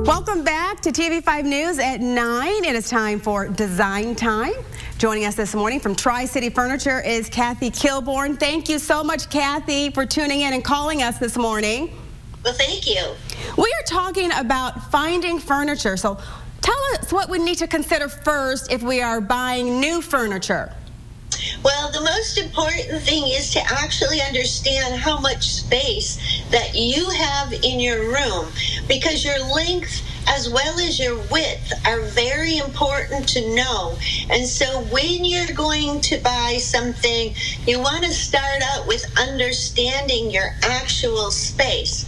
Welcome back to TV5 News at 9. It is time for Design Time. Joining us this morning from Tri-City Furniture is Kathy Kilborn. Thank you so much, Kathy, for tuning in and calling us this morning. Well, thank you. We are talking about finding furniture. So tell us what we need to consider first if we are buying new furniture. Well, the most important thing is to actually understand how much space that you have in your room, because your length as well as your width are very important to know. And so when you're going to buy something, you want to start out with understanding your actual space.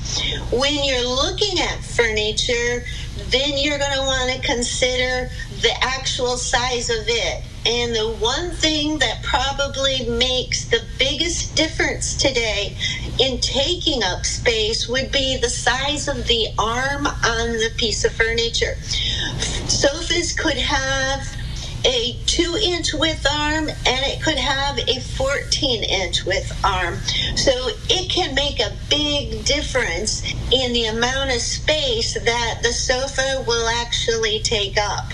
When you're looking at furniture, then you're going to want to consider the actual size of it. And the one thing that probably makes the biggest difference today in taking up space would be the size of the arm on the piece of furniture. Sofas could have a 2-inch width arm and it could have a 14-inch width arm. So it can make a big difference in the amount of space that the sofa will actually take up.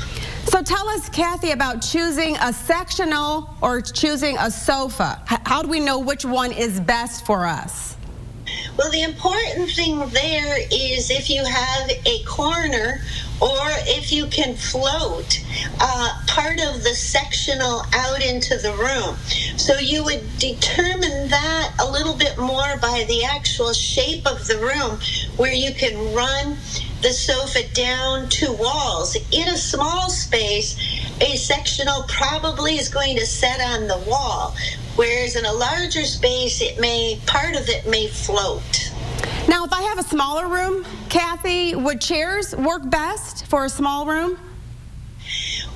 So tell us, Kathy, about choosing a sectional or choosing a sofa. How do we know which one is best for us? Well, the important thing there is if you have a corner or if you can float part of the sectional out into the room. So you would determine that a little bit more by the actual shape of the room, where you can run the sofa down two walls. In a small space, a sectional probably is going to set on the wall, whereas in a larger space, part of it may float. Now, if I have a smaller room, Kathy, would chairs work best for a small room?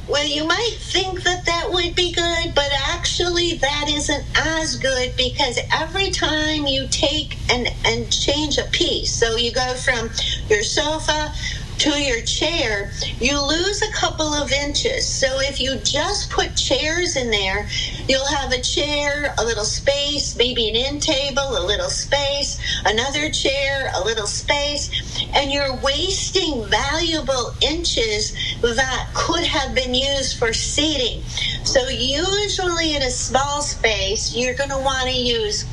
Well, you might think that that would be good, but actually that isn't as good, because every time you take and change a piece, so you go from your sofa to your chair, you lose a couple of inches. So if you just put chairs in there, you'll have a chair, a little space, maybe an end table, a little space, another chair, a little space, and you're wasting valuable inches that could have been used for seating. So usually in a small space, you're going to want to use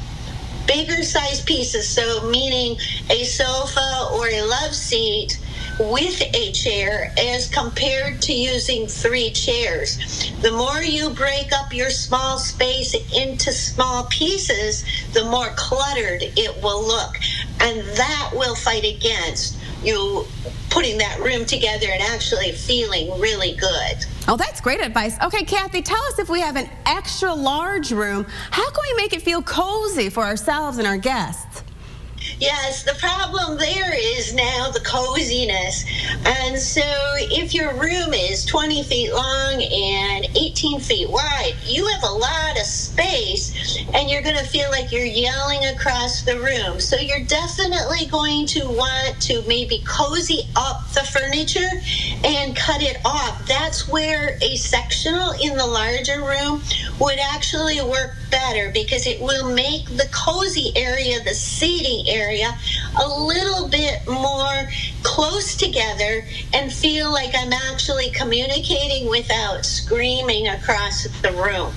bigger size pieces, so meaning a sofa or a love seat with a chair, as compared to using 3 chairs. The more you break up your small space into small pieces, the more cluttered it will look. And that will fight against you putting that room together and actually feeling really good. Oh, that's great advice. Okay, Kathy, tell us, if we have an extra large room, how can we make it feel cozy for ourselves and our guests? Yes, the problem there is now the coziness. And so if your room is 20 feet long and 18 feet wide, you have a lot of space and you're going to feel like you're yelling across the room. So you're definitely going to want to maybe cozy up the furniture and cut it off. That's where a sectional in the larger room would actually work better, because it will make the cozy area, the seating area, a little bit more close together and feel like I'm actually communicating without screaming across the room.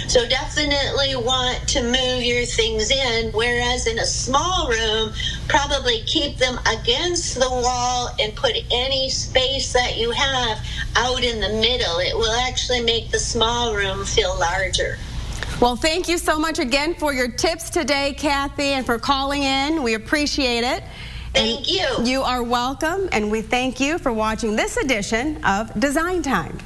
So definitely want to move your things in, whereas in a small room, probably keep them against the wall and put any space that you have out in the middle. It will actually make the small room feel larger. Well, thank you so much again for your tips today, Kathy, and for calling in. We appreciate it. Thank you. You are welcome, and we thank you for watching this edition of Design Time.